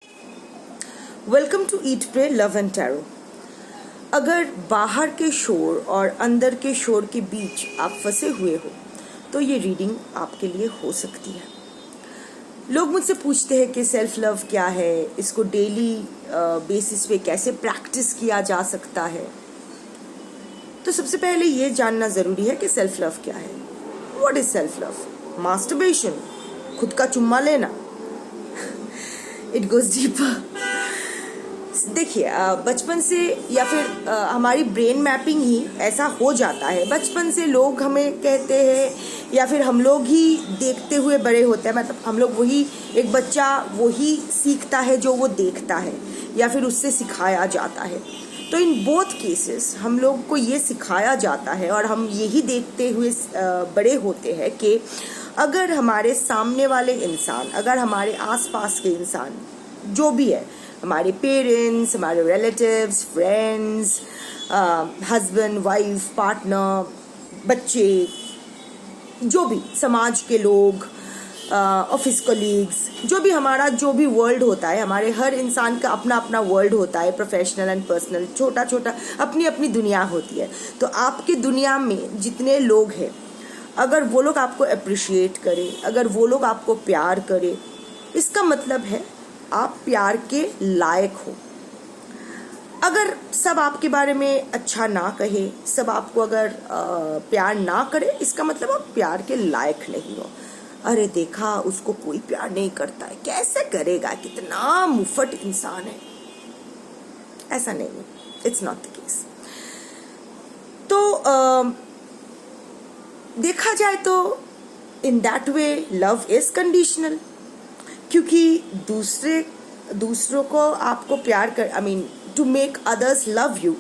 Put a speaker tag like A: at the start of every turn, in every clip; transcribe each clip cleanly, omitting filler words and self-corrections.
A: Welcome to eat pray love and tarot. अगर बाहर के शोर और अंदर के शोर के बीच आप फंसे हुए हो तो ये रीडिंग आपके लिए हो सकती है। लोग मुझसे पूछते हैं कि सेल्फ लव क्या है, इसको डेली बेसिस पे कैसे प्रैक्टिस किया जा सकता है। तो सबसे पहले ये जानना ज़रूरी है कि सेल्फ लव क्या है। What is self love? Masturbation, खुद का चुम्मा लेना? It goes deeper. देखिए, बचपन से या फिर हमारी ब्रेन मैपिंग ही ऐसा हो जाता है। बचपन से लोग हमें कहते हैं या फिर हम लोग ही देखते हुए बड़े होते हैं। मतलब हम लोग एक बच्चा वही सीखता है जो वो देखता है या फिर उससे सिखाया जाता है। तो इन बोथ केसेस हम लोग को ये सिखाया जाता है और हम यही देखते हुए बड़े होते हैं कि अगर हमारे सामने वाले इंसान, अगर हमारे आसपास के इंसान जो भी है, हमारे पेरेंट्स, हमारे relatives, friends, husband, wife, partner, बच्चे, जो भी समाज के लोग, ऑफिस कलीग्स, जो भी वर्ल्ड होता है, हमारे हर इंसान का अपना अपना वर्ल्ड होता है, प्रोफेशनल एंड पर्सनल, छोटा छोटा अपनी अपनी दुनिया होती है। तो आपकी दुनिया में जितने लोग हैं, अगर वो लोग आपको अप्रिशिएट करें, अगर वो लोग आपको प्यार करें, इसका मतलब है आप प्यार के लायक हो। अगर सब आपके बारे में अच्छा ना कहे, सब आपको अगर प्यार ना करे, इसका मतलब आप प्यार के लायक नहीं हो। अरे देखा, उसको कोई प्यार नहीं करता है, कैसे करेगा, कितना मुफ्त इंसान है। ऐसा नहीं है, इट्स नॉट द केस। तो देखा जाए तो in that way love is conditional, क्योंकि दूसरों को आपको प्यार कर to make others love you,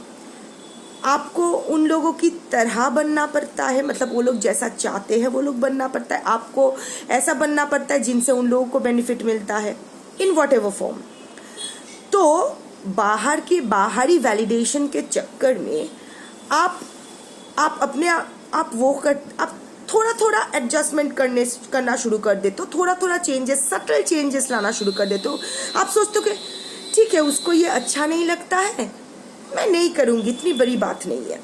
A: आपको उन लोगों की तरह बनना पड़ता है। मतलब वो लोग जैसा चाहते हैं वो लोग बनना पड़ता है, आपको ऐसा बनना पड़ता है जिनसे उन लोगों को बेनिफिट मिलता है, इन वॉट एवर फॉर्म। तो बाहरी वैलिडेशन के चक्कर में आप थोड़ा थोड़ा एडजस्टमेंट करना शुरू कर देते हो, थोड़ा थोड़ा चेंजेस, सटल चेंजेस लाना शुरू कर देते हो। आप सोचते हो कि ठीक है, उसको ये अच्छा नहीं लगता है, मैं नहीं करूँगी, इतनी बड़ी बात नहीं है,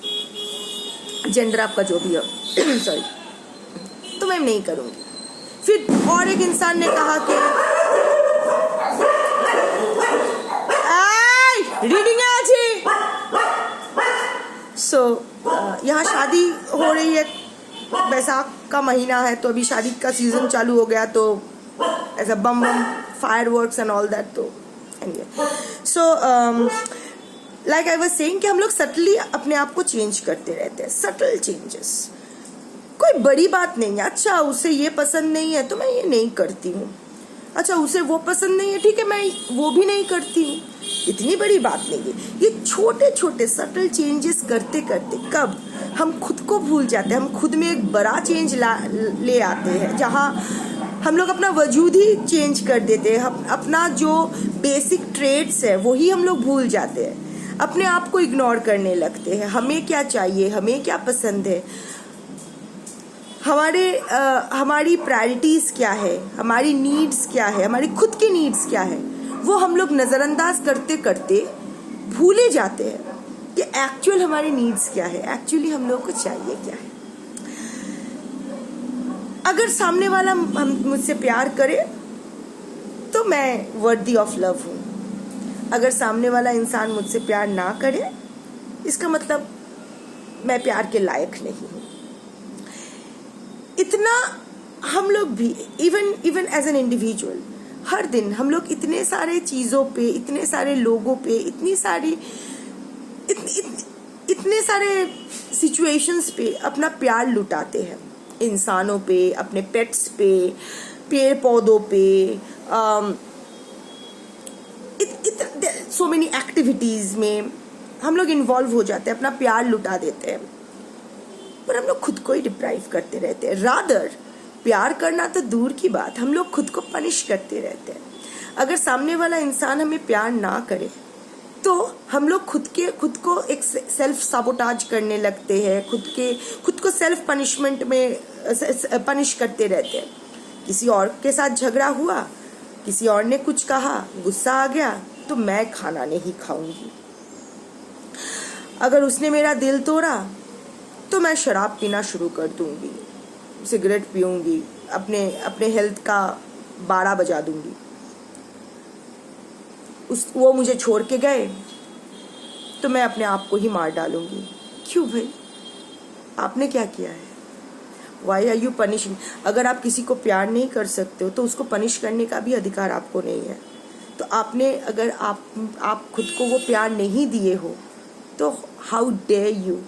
A: जेंडर आपका जो भी हो सॉरी, तो मैं नहीं करूँगी। फिर और एक इंसान ने कहा कि रीडिंग है आज ही। यहाँ शादी हो रही है, बैसाख का महीना है, तो अभी शादी का सीजन चालू हो गया, तो ऐसा बम फायरवर्क्स एंड ऑल दैट। तो लाइक आई वाज सेइंग कि हम लोग सटली अपने आप को चेंज करते रहते हैं, सटल चेंजेस, कोई बड़ी बात नहीं है। अच्छा, उसे ये पसंद नहीं है तो मैं ये नहीं करती हूँ, अच्छा उसे वो पसंद नहीं है, ठीक है, मैं वो भी नहीं करती हूँ, इतनी बड़ी बात नहीं है। ये छोटे छोटे सटल चेंजेस करते करते कब हम खुद को भूल जाते हैं, हम खुद में एक बड़ा चेंज ले आते हैं, जहाँ हम लोग अपना वजूद ही चेंज कर देते हैं। हम अपना जो बेसिक ट्रेड्स है वही हम लोग भूल जाते हैं, अपने आप को इग्नोर करने लगते हैं। हमें क्या चाहिए, हमें क्या पसंद है, हमारी प्रायोरिटीज क्या है, हमारी नीड्स क्या है, हमारी खुद की नीड्स क्या है, वो हम लोग नज़रअंदाज करते करते भूले जाते हैं कि एक्चुअल हमारी नीड्स क्या है, एक्चुअली हम लोग को चाहिए क्या है। अगर सामने वाला मुझसे प्यार करे तो मैं वर्दी ऑफ लव हूँ, अगर सामने वाला इंसान मुझसे प्यार ना करे, इसका मतलब मैं प्यार के लायक नहीं हूँ। इतना हम लोग भी इवन एज एन इंडिविजुअल हर दिन हम लोग इतने सारे चीज़ों पे, इतने सारे लोगों पे, इतने सारे सिचुएशंस पे अपना प्यार लुटाते हैं, इंसानों पे, अपने पेट्स पे, पेड़ पौधों पे, सो मेनी एक्टिविटीज़ में हम लोग इन्वॉल्व हो जाते हैं, अपना प्यार लुटा देते हैं, पर हम लोग खुद को ही डिप्राइव करते रहते हैं। रादर प्यार करना तो दूर की बात, हम लोग खुद को पनिश करते रहते हैं। अगर सामने वाला इंसान हमें प्यार ना करे तो हम लोग खुद को एक सेल्फ साबोटाज करने लगते हैं, खुद को सेल्फ पनिशमेंट में पनिश करते रहते हैं। किसी और के साथ झगड़ा हुआ किसी और ने कुछ कहा, गुस्सा आ गया, तो मैं खाना नहीं खाऊंगी। अगर उसने मेरा दिल तोड़ा तो मैं शराब पीना शुरू कर दूंगी, सिगरेट पीऊंगी, अपने हेल्थ का 12 बजा दूंगी। वो मुझे छोड़ के गए तो मैं अपने आप को ही मार डालूंगी। क्यों भाई, आपने क्या किया है? Why are you punishing? अगर आप किसी को प्यार नहीं कर सकते हो तो उसको पनिश करने का भी अधिकार आपको नहीं है। तो अगर आप खुद को वो प्यार नहीं दिए हो तो how dare you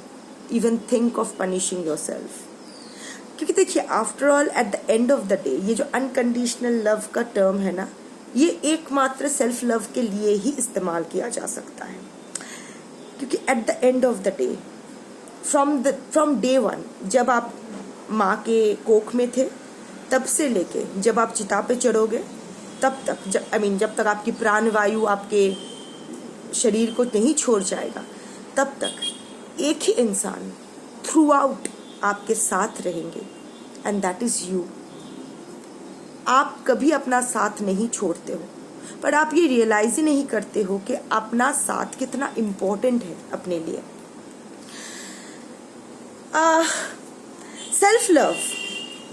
A: even think of punishing yourself? क्योंकि देखिए, after all at the end of the day ये जो अनकंडीशनल लव का टर्म है ना, ये एकमात्र सेल्फ लव के लिए ही इस्तेमाल किया जा सकता है। क्योंकि eight the end of the day, from day one, जब आप माँ के कोख में थे तब से लेके जब आप चिता पे चढ़ोगे तब तक, जब तक आपकी प्राण वायु आपके शरीर को नहीं छोड़ जाएगा, तब तक एक ही इंसान थ्रू आउट आपके साथ रहेंगे, एंड दैट इज यू। आप कभी अपना साथ नहीं छोड़ते हो, पर आप ये रियलाइज ही नहीं करते हो कि अपना साथ कितना इम्पोर्टेंट है अपने लिए। Self love,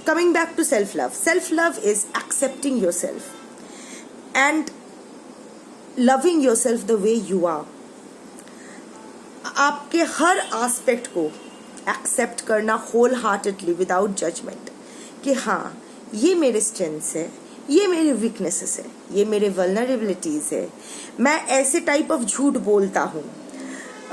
A: coming back to self love is accepting yourself and loving your self the way you are. आपके हर एस्पेक्ट को एक्सेप्ट करना होल हार्टेडली विदाउट जजमेंट, कि हाँ ये मेरे स्ट्रेंथ्स है, ये मेरे वीकनेसेस है, ये मेरे वल्नरेबिलिटीज है, मैं ऐसे टाइप ऑफ झूठ बोलता हूँ,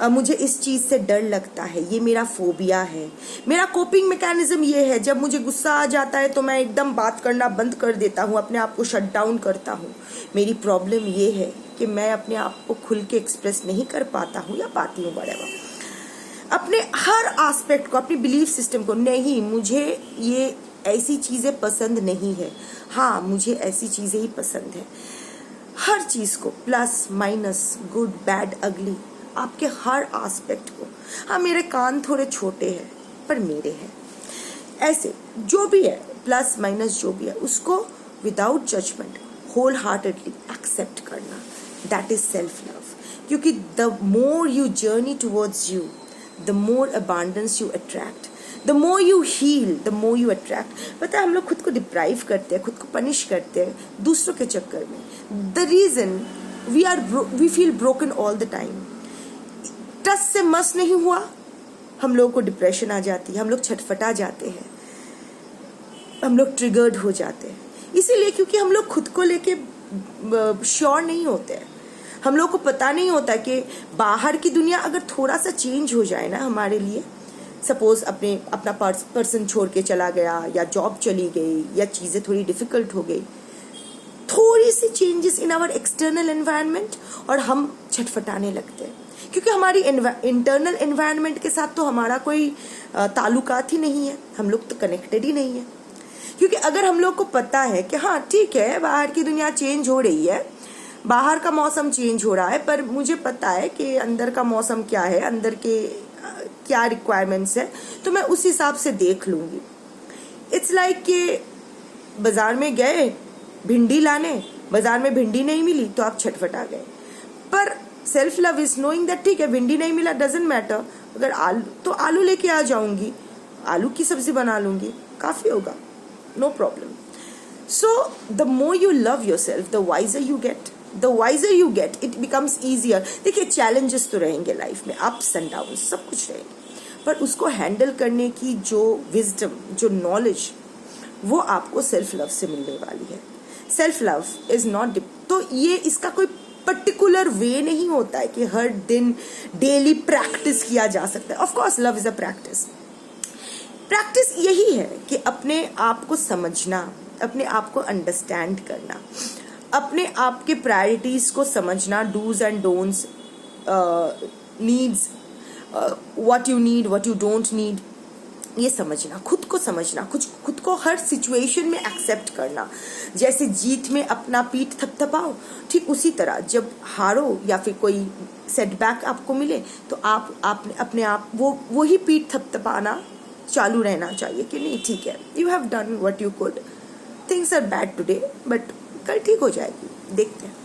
A: मुझे इस चीज़ से डर लगता है, ये मेरा फोबिया है, मेरा कोपिंग मैकेनिज्म ये है, जब मुझे गुस्सा आ जाता है तो मैं एकदम बात करना बंद कर देता हूँ, अपने आप को शट डाउन करता हूँ, मेरी प्रॉब्लम ये है कि मैं अपने आप को खुल के एक्सप्रेस नहीं कर पाता हूँ या पाती हूँ, व्हाटएवर। अपने हर एस्पेक्ट को, अपनी बिलीफ सिस्टम को, नहीं मुझे ये ऐसी चीज़ें पसंद नहीं है, हाँ मुझे ऐसी चीज़ें ही पसंद है, हर चीज़ को, प्लस माइनस, गुड बैड अगली, आपके हर एस्पेक्ट को। हाँ मेरे कान थोड़े छोटे हैं पर मेरे हैं, ऐसे जो भी है, प्लस माइनस जो भी है, उसको without judgement whole heartedly accept करना, दैट इज सेल्फ लव। क्योंकि the more you journey towards you, the more abundance you attract, the more you heal, the more you attract. पता है, हम लोग खुद को डिप्राइव करते हैं, खुद को पनिश करते हैं दूसरों के चक्कर में। The reason we feel broken all the time. टस से मस नहीं हुआ, हम लोगों को डिप्रेशन आ जाती है, हम लोग छटफटा जाते हैं, हम लोग ट्रिगर्ड हो जाते हैं। इसीलिए क्योंकि हम लोग खुद को लेके श्योर नहीं होते हैं, हम लोग को पता नहीं होता कि बाहर की दुनिया अगर थोड़ा सा चेंज हो जाए ना हमारे लिए, सपोज अपना पर्सन छोड़ के चला गया, या जॉब चली गई, या चीज़ें थोड़ी डिफिकल्ट हो गई, थोड़ी सी changes in our external environment और हम छटफटाने लगते हैं। क्योंकि हमारी इंटरनल एनवायरनमेंट के साथ तो हमारा कोई ताल्लुकात ही नहीं है, हम लोग तो कनेक्टेड ही नहीं है। क्योंकि अगर हम लोग को पता है कि हाँ ठीक है, बाहर की दुनिया चेंज हो रही है, बाहर का मौसम चेंज हो रहा है, पर मुझे पता है कि अंदर का मौसम क्या है, अंदर के क्या रिक्वायरमेंट्स है, तो मैं उस हिसाब से देख लूँगी। इट्स लाइक कि बाज़ार में गए भिंडी लाने, बाज़ार में भिंडी नहीं मिली तो आप छटफटा गए। पर self love is knowing that ठीक है, भिंडी नहीं मिला, डजेंट मैटर, अगर आलू तो आलू लेके आ जाऊंगी, आलू की सब्जी बना लूंगी, काफ़ी होगा, no problem. So the more you love your self, the wiser you get, it becomes easier. देखिए, चैलेंजेस तो रहेंगे लाइफ में, अप्स एंड डाउन सब कुछ रहेंगे, पर उसको हैंडल करने की जो विजडम, जो नॉलेज, वो आपको सेल्फ लव से मिलने वाली है। सेल्फ लव इज नॉट, तो ये इसका कोई पर्टिकुलर वे नहीं होता है कि हर दिन डेली प्रैक्टिस किया जा सकता है। Of course love is a practice. Practice यही है कि अपने आप को समझना, अपने आप को अंडरस्टैंड करना, अपने आप के प्रायोरिटीज को समझना, dos and don'ts, needs, what you need, what you don't need, ये समझना, खुद को समझना, खुद को हर सिचुएशन में एक्सेप्ट करना। जैसे जीत में अपना पीठ थपथपाओ, ठीक उसी तरह जब हारो या फिर कोई सेटबैक आपको मिले तो आप अपने आप वो ही पीठ थपथपाना चालू रहना चाहिए कि नहीं ठीक है, you have done what you could, things are bad today but कल ठीक हो जाएगी, देखते हैं।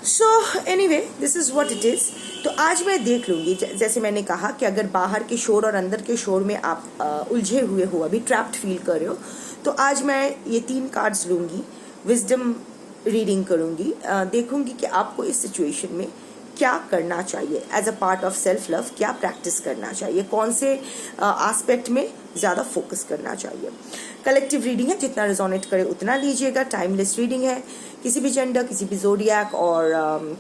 A: So anyway this is what it is. तो आज मैं देख लूँगी, जैसे मैंने कहा कि अगर बाहर के शोर और अंदर के शोर में आप उलझे हुए हो, अभी ट्रैप्ड फील कर रहे हो, तो आज मैं ये 3 कार्ड्स लूँगी, विजडम रीडिंग करूँगी, देखूँगी कि आपको इस सिचुएशन में क्या करना चाहिए, as a part of self love क्या प्रैक्टिस करना चाहिए, कौन से एस्पेक्ट में ज़्यादा फोकस करना चाहिए। कलेक्टिव रीडिंग है, जितना रिजोनेट करे उतना लीजिएगा। टाइमलेस रीडिंग है, किसी भी जेंडर, किसी भी जोडियक और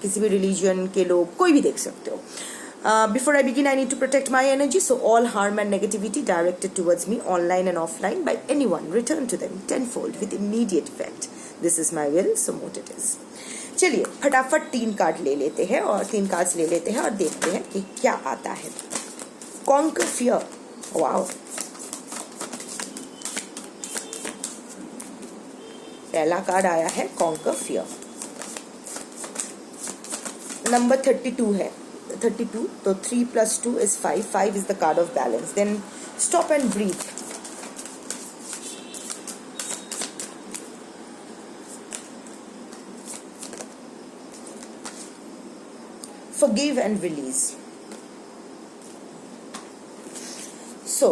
A: किसी भी रिलीजन के लोग, कोई भी देख सकते हो। Before I begin, I need to protect my energy, so all harm and negativity directed towards me, online and offline, by anyone, return to them tenfold with immediate effect. This is my will, so what it is. चलिए फटाफट 3 card ले लेते हैं और 3 cards ले लेते हैं और देखते हैं कि क्या आता है। Conquer fear, wow. पहला कार्ड आया है Conquer fear। नंबर 32 है, 32, तो 3 + 2 is 5, 5 is the card of balance. Then stop and breathe. Forgive and release. So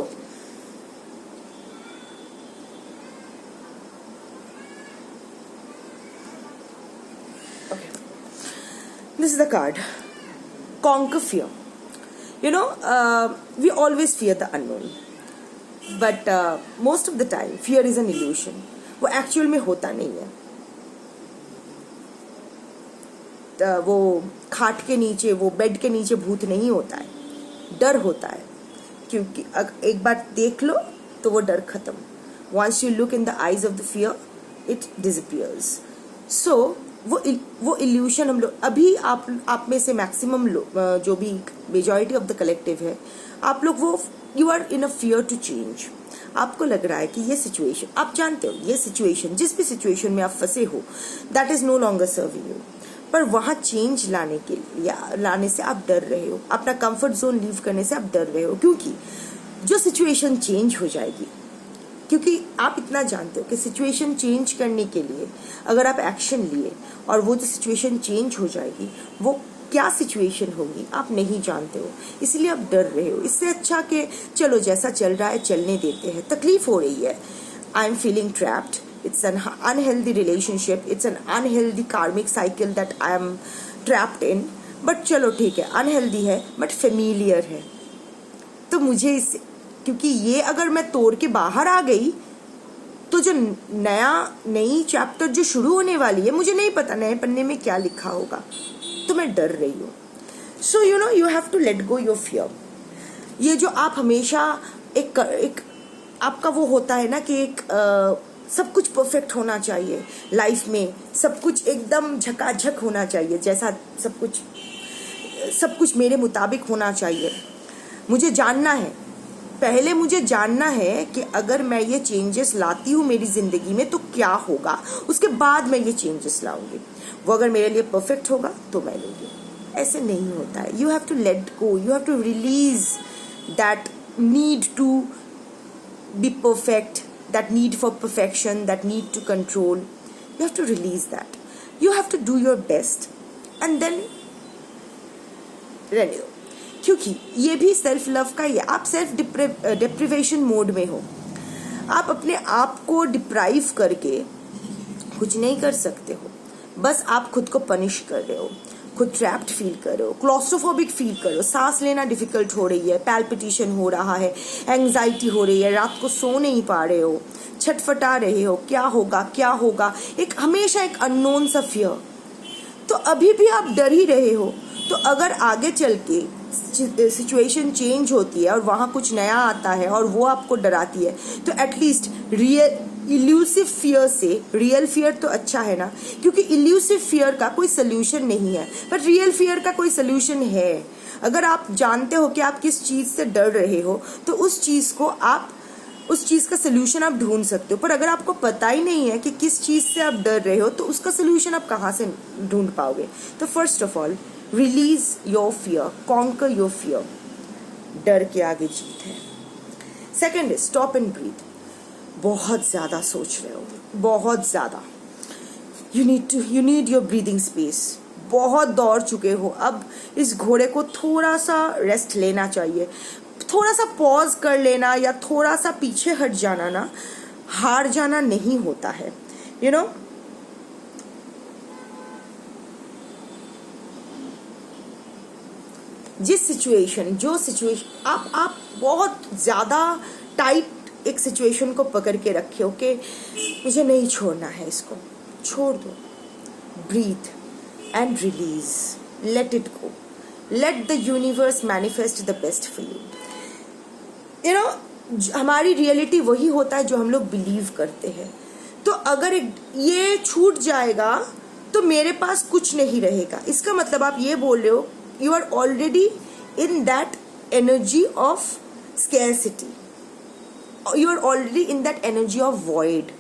A: okay, this is the card Conquer fear. You know, we always fear the unknown, but most of the time fear is an illusion. वो actual में होता नहीं है। वो खाट के नीचे, वो बेड के नीचे भूत नहीं होता है, डर होता है। क्योंकि एक बार देख लो तो वो डर खत्म। Once you look in the eyes of the fear it disappears. So वो इल्यूशन हम लोग अभी आप में से मैक्सिमम जो भी मेजॉरिटी ऑफ द कलेक्टिव है, आप लोग वो you are in a fear to change. आपको लग रहा है कि ये सिचुएशन, आप जानते हो ये सिचुएशन, जिस भी सिचुएशन में आप फंसे हो, that is no longer serving you, पर वहाँ चेंज लाने से आप डर रहे हो, अपना कंफर्ट जोन लीव करने से आप डर रहे हो, क्योंकि जो सिचुएशन चेंज हो जाएगी, क्योंकि आप इतना जानते हो कि सिचुएशन चेंज करने के लिए अगर आप एक्शन लिए और वो जो सिचुएशन चेंज हो जाएगी, वो क्या सिचुएशन होगी आप नहीं जानते हो, इसलिए आप डर रहे हो। इससे अच्छा कि चलो जैसा चल रहा है चलने देते हैं। तकलीफ हो रही है, I am feeling trapped, it's an unhealthy relationship, it's an unhealthy karmic cycle that I am trapped in, but चलो ठीक है, unhealthy है but familiar है। तो मुझे इस, क्योंकि ये अगर मैं तोड़ के बाहर आ गई तो जो नई चैप्टर जो शुरू होने वाली है, मुझे नहीं पता नए पन्ने में क्या लिखा होगा, तो मैं डर रही हूँ। So you know you have to let go your fear. ये जो आप हमेशा एक आपका वो होता है ना कि एक सब कुछ परफेक्ट होना चाहिए लाइफ में, सब कुछ एकदम झकाझक होना चाहिए, जैसा सब कुछ मेरे मुताबिक होना चाहिए। मुझे जानना है, पहले मुझे जानना है कि अगर मैं ये चेंजेस लाती हूँ मेरी ज़िंदगी में तो क्या होगा, उसके बाद मैं ये चेंजेस लाऊंगी। वो अगर मेरे लिए परफेक्ट होगा तो मैं लूँगी। ऐसे नहीं होता है। You have to let go, you have to release that need to be perfect, that need for perfection, that need to control. You have to release that. You have to do your best and then रहने दो, क्योंकि ये भी self love का ही है। आप self deprivation mode में हो, आप अपने आप को डिप्राइव करके कुछ नहीं कर सकते हो, बस आप खुद को पनिश कर रहे हो, खुद ट्रैप्ड फील कर रहे हो, क्लॉस्ट्रोफोबिक फील कर रहे हो, सांस लेना डिफिकल्ट हो रही है, पैल्पिटेशन हो रहा है, एंग्जाइटी हो रही है, रात को सो नहीं पा रहे हो, छटफटा रहे हो, क्या होगा, एक हमेशा एक अननोन सा फियर। तो अभी भी आप डर ही रहे हो, तो अगर आगे चल के सिचुएशन चेंज होती है और वहाँ कुछ नया आता है और वो आपको डराती है, तो एटलीस्ट इल्यूसिव फियर से रियल फियर तो अच्छा है ना, क्योंकि इल्यूसिव फियर का कोई सोल्यूशन नहीं है, पर रियल फियर का कोई सोल्यूशन है। अगर आप जानते हो कि आप किस चीज़ से डर रहे हो, तो उस चीज़ का सोल्यूशन आप ढूंढ सकते हो। पर अगर आपको पता ही नहीं है कि किस चीज़ से आप डर रहे हो, तो उसका सोल्यूशन आप कहाँ से ढूंढ पाओगे। तो first of all release your fear, conquer your fear. डर के आगे जीत है। Second is stop and breathe. बहुत ज़्यादा सोच रहे हो, बहुत ज़्यादा, you need your breathing space. बहुत दौड़ चुके हो, अब इस घोड़े को थोड़ा सा रेस्ट लेना चाहिए, थोड़ा सा पॉज कर लेना या थोड़ा सा पीछे हट जाना ना, हार जाना नहीं होता है, यू नो। जो सिचुएशन आप बहुत ज़्यादा टाइट एक सिचुएशन को पकड़ के रखे हो कि मुझे नहीं छोड़ना है, इसको छोड़ दो। Breathe and release, let it go, let the universe manifest the best for you. You know, हमारी रियलिटी वही होता है जो हम लोग बिलीव करते हैं। तो अगर ये छूट जाएगा तो मेरे पास कुछ नहीं रहेगा, इसका मतलब आप ये बोल रहे हो you are already in that energy of scarcity, you are already in that energy of void।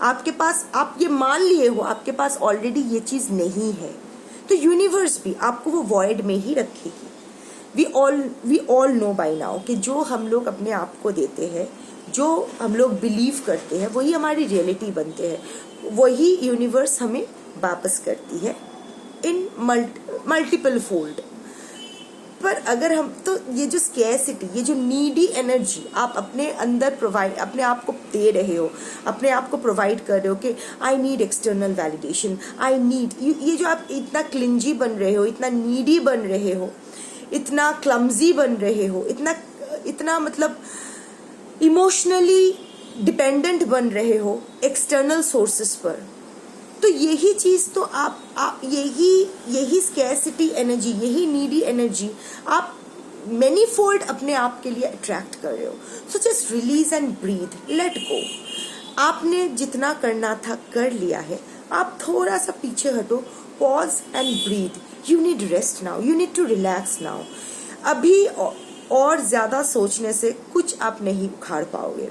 A: आपके पास, आप ये मान लिए हो आपके पास ऑलरेडी ये चीज नहीं है, तो यूनिवर्स भी आपको वो void में ही रखेगी। we all know by now कि जो हम लोग अपने आप को देते हैं, जो हम लोग बिलीव करते हैं, वही हमारी रियलिटी बनते हैं, वही यूनिवर्स हमें वापस करती है इन मल्टीपल फोल्ड। पर अगर हम, तो ये जो स्कैरसिटी, ये जो नीडी एनर्जी आप अपने अंदर प्रोवाइड, अपने आप को दे रहे हो, अपने आप को प्रोवाइड कर रहे हो कि I need external validation, I need, ये जो आप इतना क्लिंजी बन रहे हो, इतना नीडी बन रहे हो, इतना क्लमजी बन रहे हो, इतना मतलब इमोशनली डिपेंडेंट बन रहे हो एक्सटर्नल सोर्सेस पर, तो यही चीज तो आप यही स्कैरसिटी एनर्जी, यही नीडी एनर्जी आप मेनी फोल्ड अपने आप के लिए अट्रैक्ट कर रहे हो। So just release and breathe, let go. आपने जितना करना था कर लिया है, आप थोड़ा सा पीछे हटो, pause and breathe. You need rest now, you need to relax now. अभी और ज्यादा सोचने से कुछ आप नहीं उखाड़ पाओगे।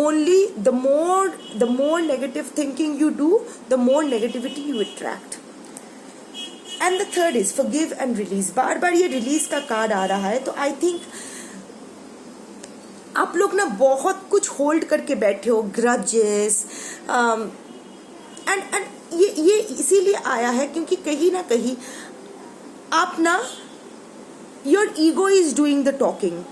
A: Only the more negative thinking you do, the more negativity you attract. And the third is forgive and release. बार बार ये रिलीज का कार्ड आ रहा है, तो आई थिंक आप लोग ना बहुत कुछ होल्ड करके बैठे हो, ग्रजेस एंड ये इसीलिए आया है क्योंकि कहीं ना कहीं आप ना, your ego is doing the talking.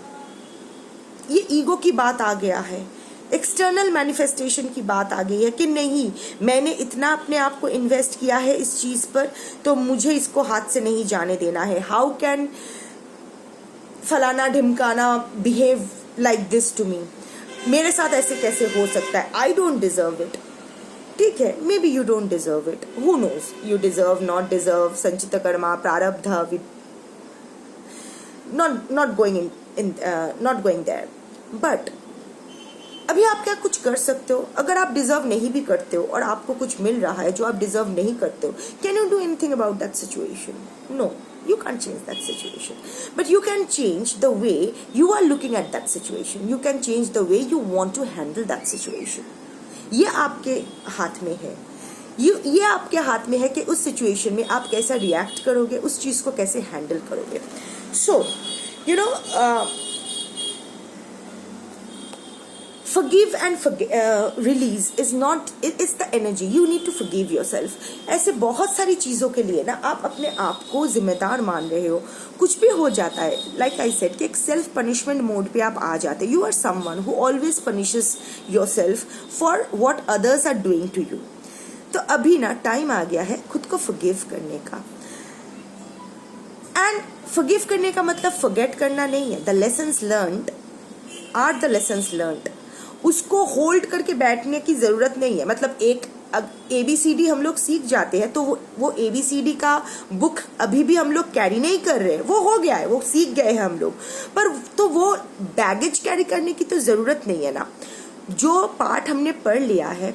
A: ये ईगो की बात आ गया है, एक्सटर्नल मैनिफेस्टेशन की बात आ गई है कि नहीं, मैंने इतना अपने आप को इन्वेस्ट किया है इस चीज पर, तो मुझे इसको हाथ से नहीं जाने देना है। हाउ कैन फलाना ढिमकाना behave like this to me, मेरे साथ ऐसे कैसे हो सकता है, आई डोंट डिजर्व इट। ठीक है, maybe you don't deserve it, who knows, you deserve, not deserve, संचित कर्मा, प्रारब्ध, not going there, but अभी आप क्या कुछ कर सकते हो? अगर आप डिजर्व नहीं भी करते हो और आपको कुछ मिल रहा है जो आप डिजर्व नहीं करते हो, can you do anything about that situation? No, you can't change that situation, but you can change the way you are looking at that situation. You can change the way you want to handle that situation. ये आपके हाथ में है, ये आपके हाथ में है कि उस सिचुएशन में आप कैसा रिएक्ट करोगे, उस चीज को कैसे हैंडल करोगे। सो you no, forgive and release is not, it's the energy, you need to forgive yourself। ऐसे बहुत सारी चीज़ों के लिए ना आप अपने आप को जिम्मेदार मान रहे हो, कुछ भी हो जाता है, like I said कि एक सेल्फ पनिशमेंट मोड पे आप आ जाते हो। You are someone who always punishes yourself for what others are doing to you। तो अभी ना टाइम आ गया है खुद को forgive करने का। एंड forgive करने का मतलब forget करना नहीं है। The lessons learned are the lessons learned। उसको होल्ड करके बैठने की जरूरत नहीं है। मतलब एक ABCD हम लोग सीख जाते हैं तो वो ABCD का बुक अभी भी हम लोग कैरी नहीं कर रहे हैं, वो हो गया है, वो सीख गए हैं हम लोग, पर तो वो बैगेज कैरी करने की तो जरूरत नहीं है ना। जो पार्ट हमने पढ़ लिया है,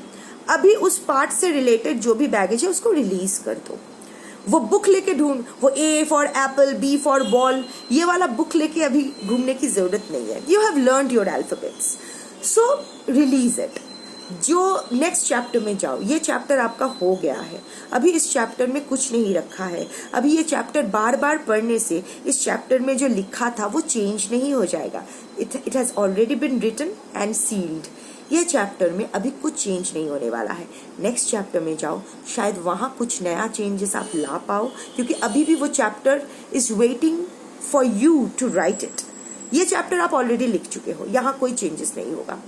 A: अभी उस पार्ट से रिलेटेड जो भी बैगेज है उसको रिलीज कर दो। वो बुक लेके ढूंढ, वो A for Apple, B for ball, ये वाला बुक लेके अभी घूमने की जरूरत नहीं है। You have learned your alphabets, so release it. जो नेक्स्ट चैप्टर में जाओ, ये चैप्टर आपका हो गया है, अभी इस चैप्टर में कुछ नहीं रखा है। अभी ये चैप्टर बार बार पढ़ने से इस चैप्टर में जो लिखा था वो चेंज नहीं हो जाएगा। It has already been written and sealed. ये चैप्टर में अभी कुछ चेंज नहीं होने वाला है, नेक्स्ट चैप्टर में जाओ, शायद वहाँ कुछ नया चेंजेस आप ला पाओ, क्योंकि अभी भी वो chapter is waiting for you to write it. ये चैप्टर आप ऑलरेडी लिख चुके हो, यहाँ कोई चेंजेस नहीं होगा,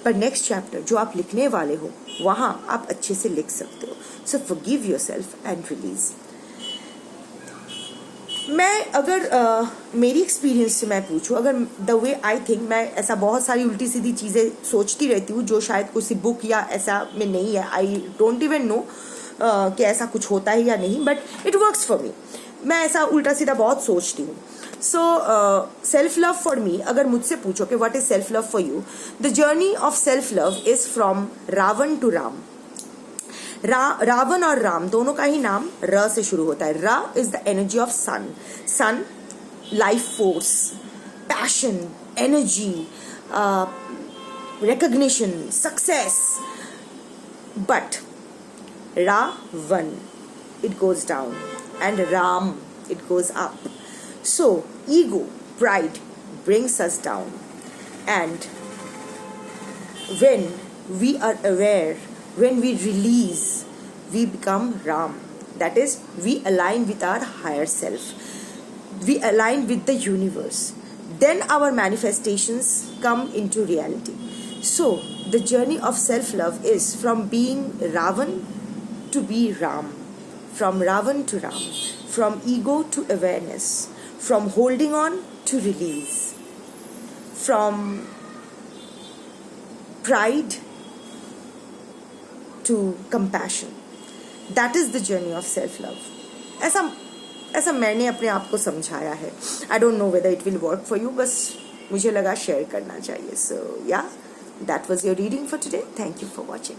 A: पर नेक्स्ट चैप्टर जो आप लिखने वाले हो वहाँ आप अच्छे से लिख सकते हो। सो फॉरगिव योरसेल्फ एंड रिलीज। मैं अगर मेरी एक्सपीरियंस से मैं पूछूं, अगर द वे आई थिंक, मैं ऐसा बहुत सारी उल्टी सीधी चीज़ें सोचती रहती हूँ जो शायद किसी बुक या ऐसा में नहीं है, आई डोंट इवन नो कि ऐसा कुछ होता है या नहीं, but it works for me. मैं ऐसा उल्टा सीधा बहुत सोचती हूँ। So self love for me, अगर मुझसे पूछो कि what is self love for you, the journey of self love is from Ravan to Ram. Ravan और राम दोनों का ही नाम र से शुरू होता है। R is the energy of sun, sun life force, passion, energy, recognition, success. But Ravan, it goes down, and Ram, it goes up. So ego, pride brings us down, and when we are aware, when we release, we become Ram. That is, we align with our higher self, we align with the universe. Then our manifestations come into reality. So the journey of self-love is from being Ravan to be Ram, from Ravan to Ram, from ego to awareness, from holding on to release, from pride to compassion. That is the journey of self-love. ऐसा मैंने अपने आप को समझाया है। I don't know whether it will work for you, बस मुझे लगा शेयर करना चाहिए। सो या, that was your reading for today. Thank you for watching.